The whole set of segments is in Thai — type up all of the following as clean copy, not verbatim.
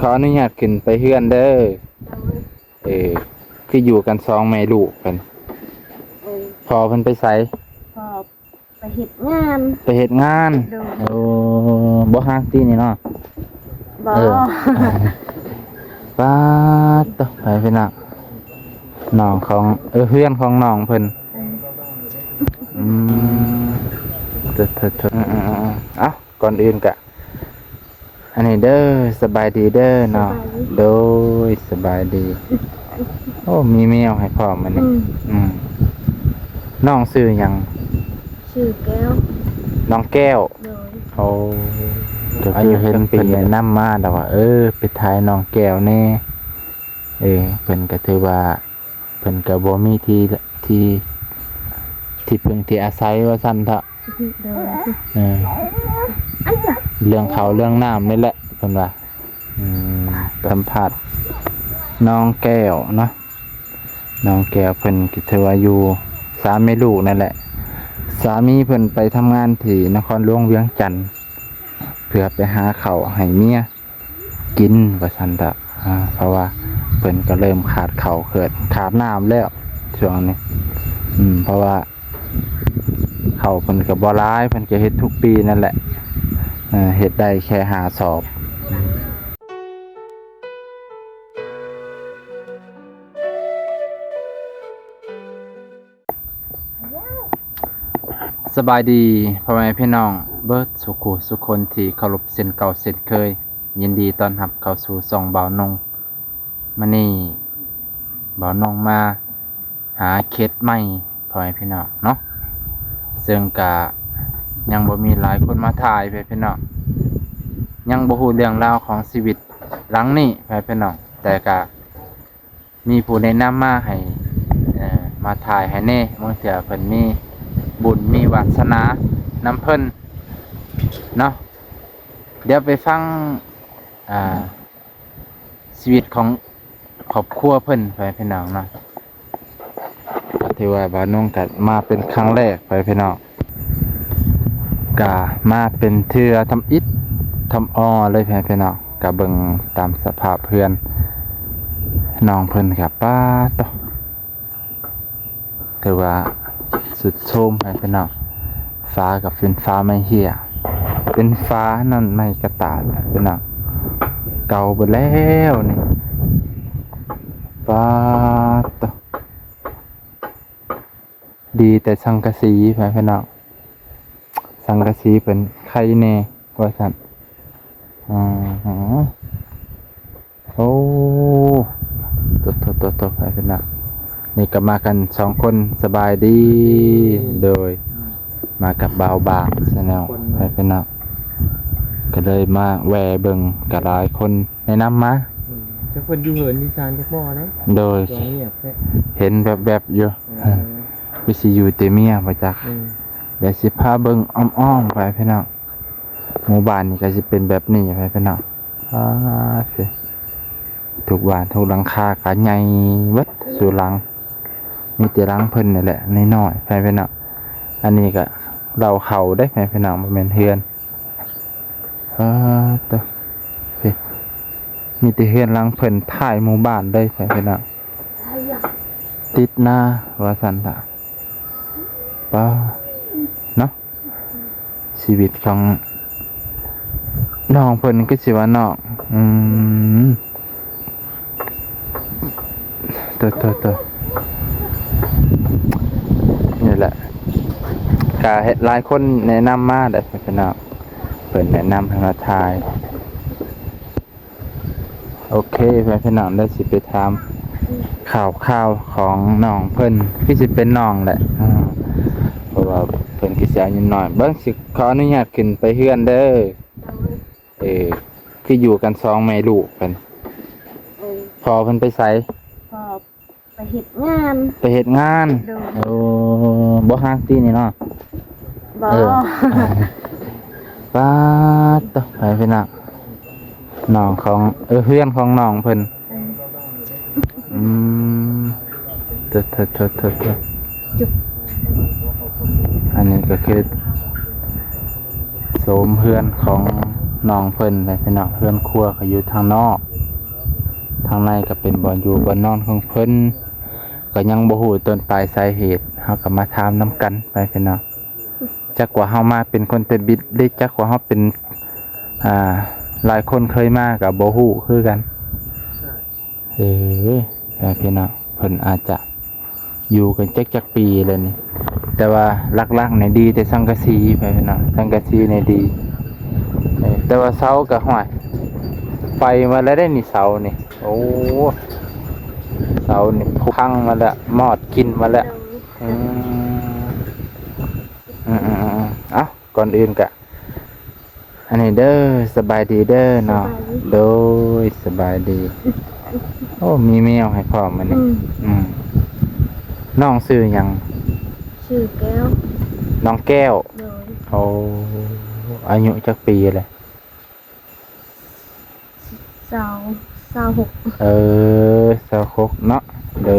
ขออนุญาตขึ้นไปเฮือนเด้อคืออยู่กัน2แม่ลูกกันพอเพิ่นไปไสพอไปเฮ็ดงาน ไปเฮ็ดงานโอ้บ่ฮักตินี่เนาะบ่ป้าดต่อไปเพิ่นน่ะน้องของเพื่อนของน้องเพิ่นอืมเถอะเอ้าก่อนอื่นกะอันนี้เด้อสบายดีเด้อเนาะโดยสบายดีโอ้มีแมวให้พร้อมมันนี่น้องชื่อหยังชื่อแก้วน้องแก้วโดยเขาอายุเห็นเพิ่นแนะนำมาแล้วว่าไปถ่ายน้องแก้วแน่เพิ่นก็ถือว่าเพิ่นก็บ่มีที่พึ่งที่อาศัยว่าซั่นเถาะเรื่องเขาเรื่องน้ำนี่แหละเพิ่นว่าสัมผัสน้องแก้วเนาะน้องแก้วเพิ่นก็ถือว่าอยู่สามแม่ลูกนั่นแหละสามีเพิ่นไปทำงานที่นครหลวงเวียงจันทน์เพื่อไปหาข้าวให้เมียกินว่าซั่นเถาะเพราะว่าเพิ่นก็เริ่มขาดข้าวขาดน้ำแล้วช่วงนี้เพราะว่าข้าวเพิ่นก็บ่หลายเพิ่นก็เฮ็ดทุกปีนั่นแหละเฮ็ดได้แค่5 สอบสบายดีพ่อแม่พี่น้องเบิดสุคนที่เคารพเส้นเก่าเส้นเคยยินดีต้อนรับเข้าสู่ช่องบ่าวนงมื้อนี้บ่าวนงมาหาเคสใหม่พ่อแม่พี่น้องเนาะซึ่งก็ยังบ่มีหลายคนมาถ่ายพ่อแม่พี่น้องยังบ่ฮู้เรื่องราวของชีวิตหลังนี้พ่อแม่พี่น้องแต่ก็มีผู้แนะนำมาให้มาถ่ายให้แน่มื้อเทื่อเพิ่นมีบุญมีวาสนานำเพิ่นเนาะเดี๋ยวไปฟังชีวิตของครอบครัวเพิ่นไปพี่น้องเนาะก็ถือว่าบ่าวนงก็มาเป็นครั้งแรกไปพี่น้องก็มาเป็นเทื่อทำอิฐทำอ้อเลยพี่น้องก็เบิ่งตามสภาพเพื่อนน้องเพิ่นก็ป้าตอถือว่าสุดโทรมไปพี่น้องฟ้ากับเป็นฟ้าไม่เหี้ยเป็นฟ้านั่นไม่กระตาดพี่น้องเก่าไปแล้วนี่ป้าตอดีแต่สังกะสีไปพี่น้องสังกะสีเป็นไข่แน่ว่าซั่นโอ้ตัวไปพี่น้องนี่ก็มากัน2 คนสบายดีโดยมากับบ่าวบางซะแล้วไปเป็นเนาะก็เลยมาแวเบิ่งกับหลายคนแนะนำมาจะเพิ่นอยู่เหินอีสานจักบ่นะโดยเห็นแบบอยู่ไปสิอยู่แต่เมียบ่จักเดี๋ยวสิพาเบิ่งอ้อมๆไปพี่น้องหมู่บ้านนี่ก็สิเป็นแบบนี้ไปพี่น้องสิทุกบ้านทุกหลังคาก็ใหญ่เบิดสู่หลังมีแต่รังเพิ่นนี่แหละน้อยๆไปพี่น้องอันนี้ก็เราเข้าได้ไปพี่น้องบ่แม่นเฮือนตัวมีแต่เฮือนรังเพิ่นท้ายหมู่บ้านได้ไปพี่น้องติดหน้าว่าซั่นล่ะป้าเนาะชีวิตของน้องเพิ่นก็สิว่าน้องตัวนี่แหละกะหลายคนแนะนำมาได้พี่น้องเพิ่นแนะนำให้มาถ่ายโอเคพี่น้องได้สิไปถามข่าวของน้องเพิ่นที่สิเป็นน้องแหละเพราะว่าเพิ่นสิอายุน้อยเบิ่งสิขออนุญาตขึ้นไปเฮือนเด้อคืออยู่กัน2แม่ลูกเพิ่นพอเพิ่นไปไสพอไปเฮ็ดงานโอ้บ่ฮักตินี่เนาะบ่ป้าดต่อไปพี่น้องน้องของเพื่อนของน้องเพิ่นเถอะอันนี้ก็คือโสมเพื่อนของน้องเพิ่นเลยพี่น้องเพื่อนครัวเขาอยู่ทางนอก ทางในก็เป็นบ่อนอยู่บ่อนนอนของเพิ่นก็ยังบ่ฮู้ต้นปลายสาเหตุเฮาก็มาถามนํกันไปพี่น้องจักว่าเฮามาเป็นคนแต่บิดหรือจักว่าเฮาเป็นหลายคนเคยมาก็บ่ฮู้คือกันพี่น้องเพิ่นอาจจะอยู่กันจักปีเลยนี่แต่ว่าลักๆเนี่ยดีแต่สังกะสีไปพี่น้องสังกะสีเนี่ยดีแต่ว่าเสาก็ห้อยไฟมาแล้วได้นี่เสานี่โอ้เสานี่พังมาแล้วมอดกินมาแล้ว โดย เอ้าก่อนอื่นกะอันนี้เด้อสบายดีเด้อเนาะโดยสบายดีโอ้มีแมวให้พร้อมมันนี่น้องชื่อหยัง ชื่อแก้ว น้องแก้ว โดย โอ้อายุจักปีเลย สาวหก สาวคกเนาะเด้อ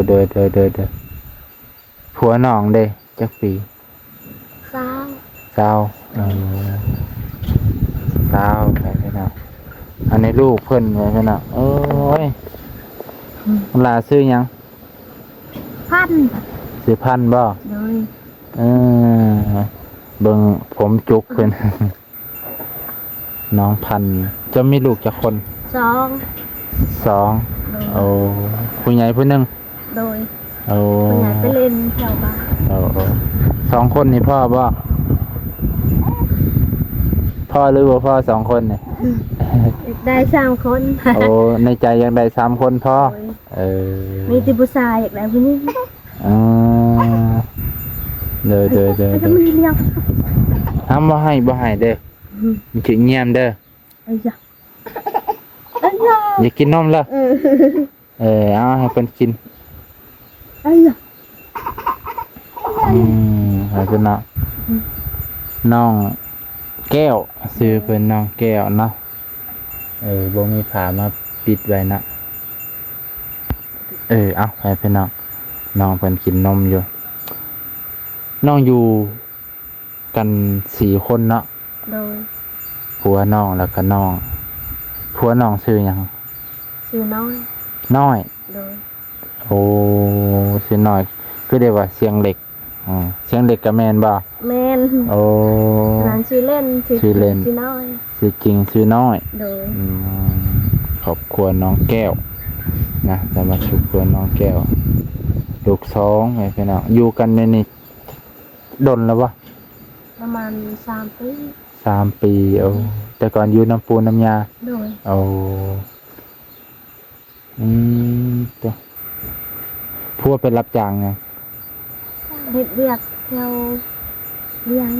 ผัวน้องเด้จักปี สาว สาวสาวไปพี่น้องอันนี้ลูกเพิ่นไปพี่น้องโอ้ยลาซื้อหยัง พัน ซื้อพันธุ์บ่ โดย เบิ่งผมจุกเพิ่น น้องพันธุ์จะมีลูกจักคน สอง สอง โดย เอาผู้ใหญ่ผู้หนึง โดย เอา คนไหนไปเล่นแถวบ้าน เอาสองคนนี่พ่อบ่พ่อหรือว่าพ่อสองคนเนี่ย ได้3 คน โอ้ในใจยังได้สามคนพ่อ โดยมีที่ผู้ชายอีกแล้วผู้นี้ อ๋อเด้อ แล้วมันเรียก ห้ามบ่ให้เด้อมันสิเงียบเด้อ ไอ้ยะไอ้ยะ อย่ากินนมละเอาให้เพิ่นกิน ไอ้ยะ ให้เพิ่นเนาะน้องแก้วชื่อเพิ่นน้องแก้วเนาะบ่มีผ้ามาปิดไว้นะเอาให้เพิ่นเนาะน้องเพิ่นกินนมอยู่น้องอยู่กัน4 คนเนาะ โดย ผัวน้องแล้วก็น้องผัวน้องชื่อหยัง ชื่อน้อย น้อย โดย โอ้ชื่อน้อยคือเรียกว่าเสียงเหล็กเสียงเหล็กกับแมนบ่ แมน โอ้ ร้านชื่อเล่น ชื่อเล่น ชื่อน้อย ชื่อจริงชื่อน้อย โดย ครอบครัวน้องแก้วนะจะมาชุกครัวน้องแก้วลูก2ไงพี่น้องอยู่กันในนี่ดนแล้ววะ ประมาณ3 ปี 3 ปีแต่ก่อนอยู่น้ำปูน้ำยา โดย ตัวพัวเป็นรับจ้างไง เฮ็ดเวียกแถวเวียง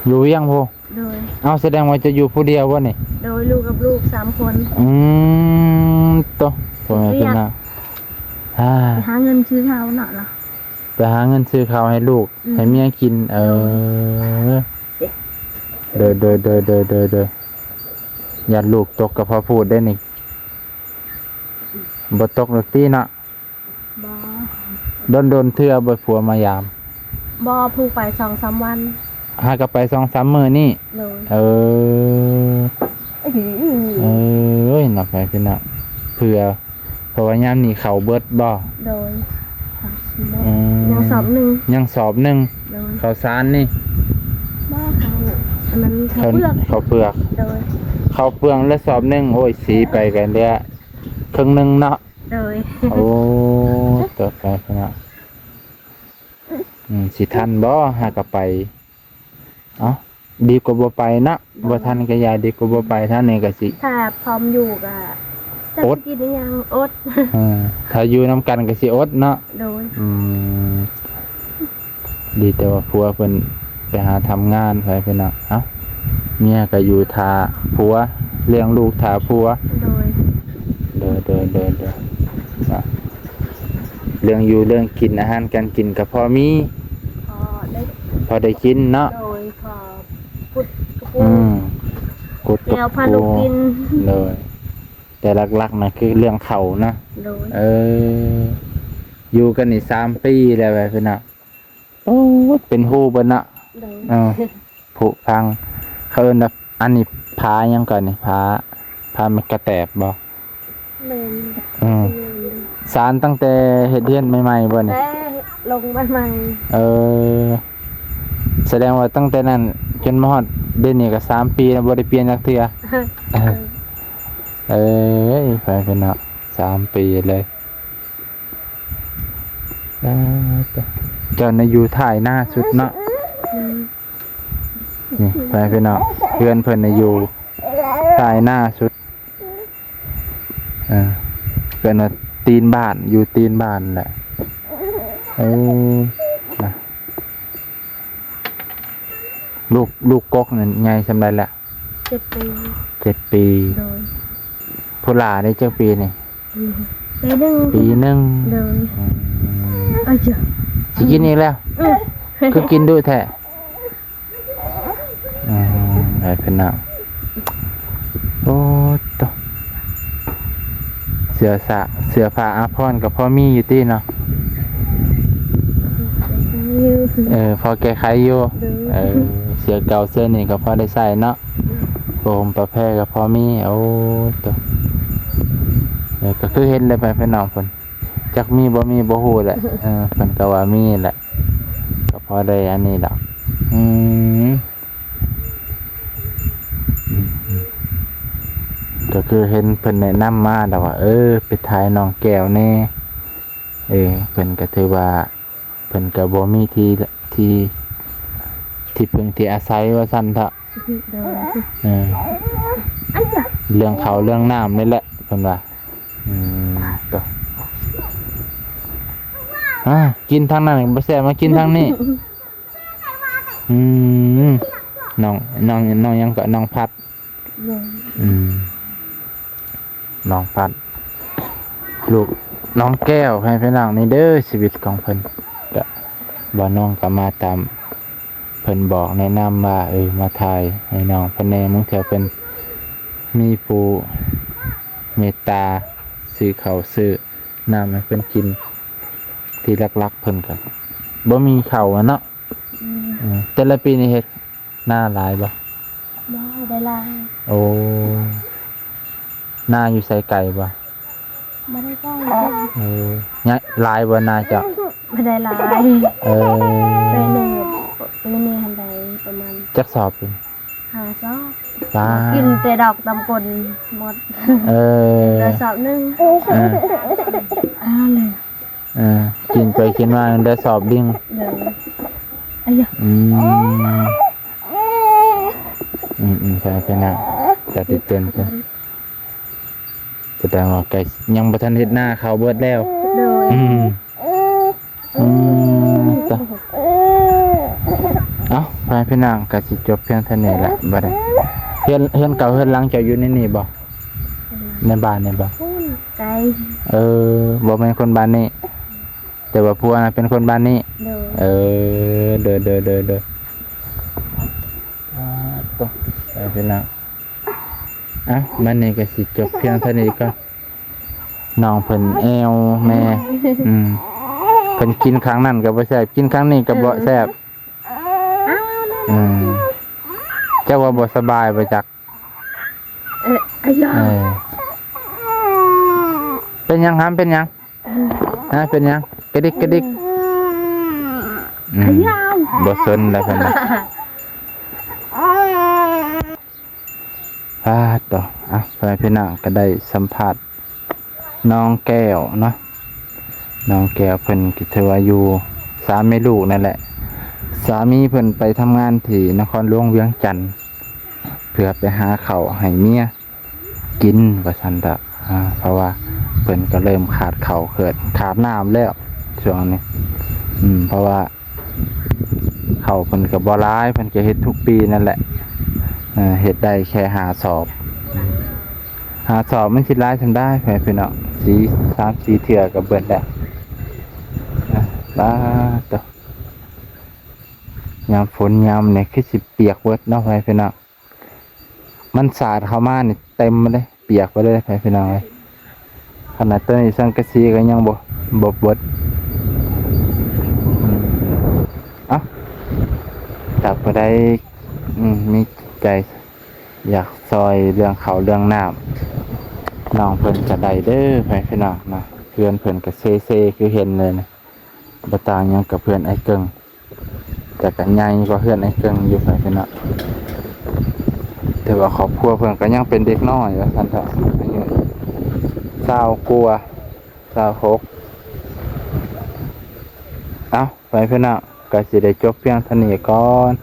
อยู่ยังพู โดย เอาแสดงว่าจะอยู่ผู้เดียววะนี่ โดยลูกกับลูก3 คน ตัวพ่อแม่พี่น้อง ไปหาเงินซื้อข้าวหน่อยล่ะ ไปหาเงินซื้อข้าวให้ลูก ให้เมียกิน เด้ออย่าลูกตกกับพ่อพูดได้นี่บ่ตกหรอกตีเนาะ บ่ โดนเทื่อบ่ผัวมายาม บ่ผูกไป2-3 วัน หาก็ไป 2-3 มื้อนี่ โดย เนับไปพี่น้องเพื่อเพราะว่ายามนี้เขาเบิดบ่ โดยยังสอบหนึ่ง ยังสอบหนึง โดย ข้าวสารนี่ บ้าเขาอันนั้นเขาเลือก ข้าวเปลือก โดย ข้าวเปลือกและสอบหนึงโอ้ยสีไปกันแล้วครึ่งหนึงเนาะ โดย โอ้ตัวไปพี่น้องสิทันบ่หากะไปเอ้าดีกว่าบ่ไปนะบ่ทันก็อย่าดีกว่าบ่ไปท่านนี่ก็สิ ถ้าพร้อมอยู่ก็จะ อด กินหรือยังอด ถ้าอยู่นํกันก็สิอดเนาะ โดย ดีแต่ว่าผัวเพิ่นไปหาทำงานไปพี่น้องเอ้าเมียก็อยู่ท่าผัวเลี้ยงลูกท่าผัว โดย เด้อนะเรื่องอยู่เรื่องกินอาหารการกินก็พอมี พอได้พอได้กินเนาะ โดยพอพุดกระปู กด แก้วพาลูกกิน เลยแต่หลักๆนะคือเรื่องเขานะ โดย อยู่กันนี่3 ปีแล้วไปพี่น้องโอ้เป็นฮู้เบิ่นน่ะ โดย ผุพังเขาเอิ้นว่าอันนี้ผายังก่อนนี่ผามันกระแตบบ่ เดิน อืมสารตั้งแต่เฮ็ดเรียนใหม่ๆบ่นี่ แต่ลงมาใหม่ เออแสดงว่าตั้งแต่นั้นจนมาฮอดเดือนนี้ก็3 ปีแล้วบ่ได้เปลี่ยนจักเทื่อเอ้ยไปเป็นเนาะ3 ปีเลยเจ้าน่ะอยู่ถ่ายหน้าสุดเนาะนี่ไปเป็นเนาะเพื่อนเพิ่นน่ะอยู่ถ่ายหน้าสุดเพิ่นว่าตีนบ้านอยู่ตีนบ้านแหละนะลูกกกนั่นใหญ่ซำใดแหละ 7 ปี 7 ปี โดย ผู้หลาได้จักปีนี่ ปีหนึ่ง ปีหนึ่ง โดยเอ้ยจ้ะ สิกินอีกแล้ว คือกินดูแท้ไปเป็นหนังโอ้ตะเสือผ้าอาภรณ์กับพ่อมีอยู่ที่เนาะพอแก้ไขอยู่เสือเก่าเสื้อนี่ก็พอได้ใส่เนาะโอมประแพร่กับพ่อมีโอ้ตะก็คือเห็นเลยไปเป็นหนังเพิ่นจักมีบ่มีบ่ฮู้แหละเพิ่นก็ว่ามีแหละก็พอได้อันนี้ดอกก็คือเห็นเพิ่นแนะนำมาแต่ว่าไปถ่ายน้องแก้วแน่เพิ่นก็ถือว่าเพิ่นก็บ่มีที่พึ่งที่อาศัยว่าซั่นเถอะเรื่องเขาเรื่องน้ำนี่แหละเพิ่นว่าต่อกินทางนั้นบ่แซ่บมากินทางนี้น้องยังก็น้องพัดน้องพัดลูกน้องแก้วให้พี่น้องนี่เด้อชีวิตของเพิ่นก็บ่น้องก็มาตามเพิ่นบอกแนะนำว่ามาถ่ายให้น้องเพิ่นแน่มึงเถื่อเพิ่นมีผู้เมตตาซื้อข้าวซื้อน้ำให้เพิ่นกินที่รักๆเพิ่นก็บ่มีข้าวอะเนาะแต่ละปีนี่เฮ็ดหน้าหลายบ่ บ่ได้ลาย โอ้หน้าอยู่ไสไก่บ่ บ่ได้ใกล้ เนี่ยลายบ่หน้าเจ้า บ่ได้ลาย ไปหนึ่งปีนี้ทันใดประมาณ จักสอบเป็น 5 ซอก ป้า กินแต่ดอกตำกลหมด เออ เหลือสอบหนึงเลย กินไปกินมาได้สอบดิ้ง เดี๋ยวอ้ยะ ใช่เป็นน่ะจะติดเตือนกันแสดงว่าแกยังบ่ทันเฮ็ดหน้าเขาเบิดแล้ว โดย ต่อไปพี่นางก็สิจบเพียงเท่านี้แหละบ่ได้เฮือนเก่าเฮือนหลังเจ้าอยู่ในนี่บ่ในบ้านนี่บ่ ไกล บ่แม่นคนบ้านนี้แต่ว่าผัวน่ะเป็นคนบ้านนี้ โดย เด้อต่อไปพี่นางมันนี่ก็สิจบเพียงเท่านี้ก็น้องเพิ่นแอวแม่เพิ่นกินครั้งนั้นก็บ่แซ่บกินครั้งนี้ก็บ่แซ่บเจ้าว่าบ่สบายบ่จัก อ้ยะ เป็นหยังครับเป็นหยังเป็นหยังกระดิกบ่สนแล้วเพิ่นน่ะต่อไปพี่น้องก็ได้สัมภาษณ์น้องแก้วเนาะน้องแก้วเพิ่นก็ถือว่าอยู่สามแม่ลูกนั่นแหละสามีเพิ่นไปทำงานที่นครหลวงเวียงจันทน์เพื่อไปหาข้าวให้เมียกินว่าซั่นเถอะเพราะว่าเพิ่นก็เริ่มขาดข้าวขาดน้ำแล้วช่วงนี้เพราะว่าข้าวเพิ่นก็บ่หลายเพิ่นก็เฮ็ดทุกปีนั่นแหละเฮ็ดได้แค่5 สอบมันสิหลายทำได้พี่น้อง3-4 เทื่อก็เบิดแล้วต่อยามฝนยามเนี่ยคือสิเปียกเบิดเนาะพี่น้องมันสาดเข้ามานี่เต็มเลยเปียกไปเลยพี่น้องเลยขนาดตัวนี้สังกะสีก็ยังบ่เบิดถ้าผู้ใดมีใจอยากซอยเรื่องเขาเรื่องน้ำ น้องเพิ่นก็ได้เด้อไปพี่น้องนะเพื่อนเพิ่นก็เซคือเห็นเลยนะบ่ต่างหยังกับเพื่อนไอ้เกิงแต่ก็ใหญ่กว่าเพื่อนไอ้เกิงอยู่ไปพี่น้องแต่ว่าครอบครัวเพิ่นก็ยังเป็นเด็กน้อยว่าซั่นเถอะอายุ20กว่า26เอ้าไปพี่น้องก็สิได้จบเพียงเท่านี้ก่อน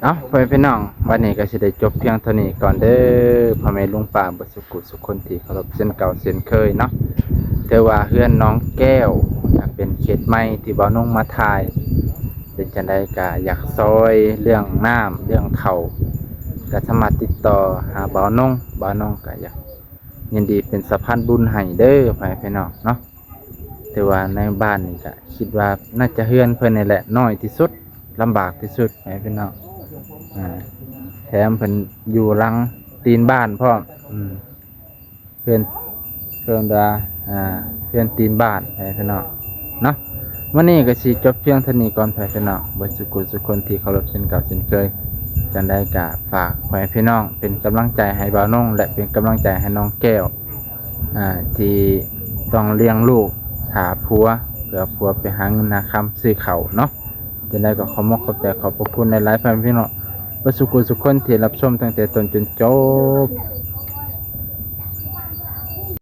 เอ้าไปพี่น้องวันนี้ก็สิได้จบเพียงเท่านี้ก่อนเด้อพ่อแม่ลุงป้าบ่สุขุสุขคนที่เคารพเช่นเก่าเช่นเคยเนาะแต่ว่าเฮือนน้องแก้วเป็นเขตใหม่ที่บ่าวนงมาถ่าย เป็นจังไดก็อยากซอยเรื่องน้ำเรื่องเขาก็สามารถติดต่อหาบ่าวนงก็อยากยินดีเป็นสะพานบุญให้เด้อไปพี่น้องเนาะแต่ว่าในบ้านนี่ก็คิดว่าน่าจะเฮือนเพิ่นนี่แหละน้อยที่สุดลำบากที่สุดไปพี่น้องแถมเพิ่นอยู่หลังตีนบ้านพร้อมเพื่อนเพื่อนว่าเพื่อนตีนบ้านไปพี่น้องเนาะ วันนี้ก็สิจบเพียงเท่านี้ก่อนไปพี่น้องเบิดสุขุสุขคนที่เคารพเช่นเก่าเช่นเคยจังได้กะฝากไว้พี่น้องเป็นกำลังใจให้บ่าวน้องและเป็นกำลังใจให้น้องแก้วที่ต้องเลี้ยงลูกหาผัวเพื่อผัวไปหาเงินหาคำซื้อเขาวเนาะจังได้ก็ขอมอบขอบใจขอบพระคุณในหลายๆพี่น้องเบิดสุขุสุขคนที่รับชมตั้งแต่ต้นจนจบ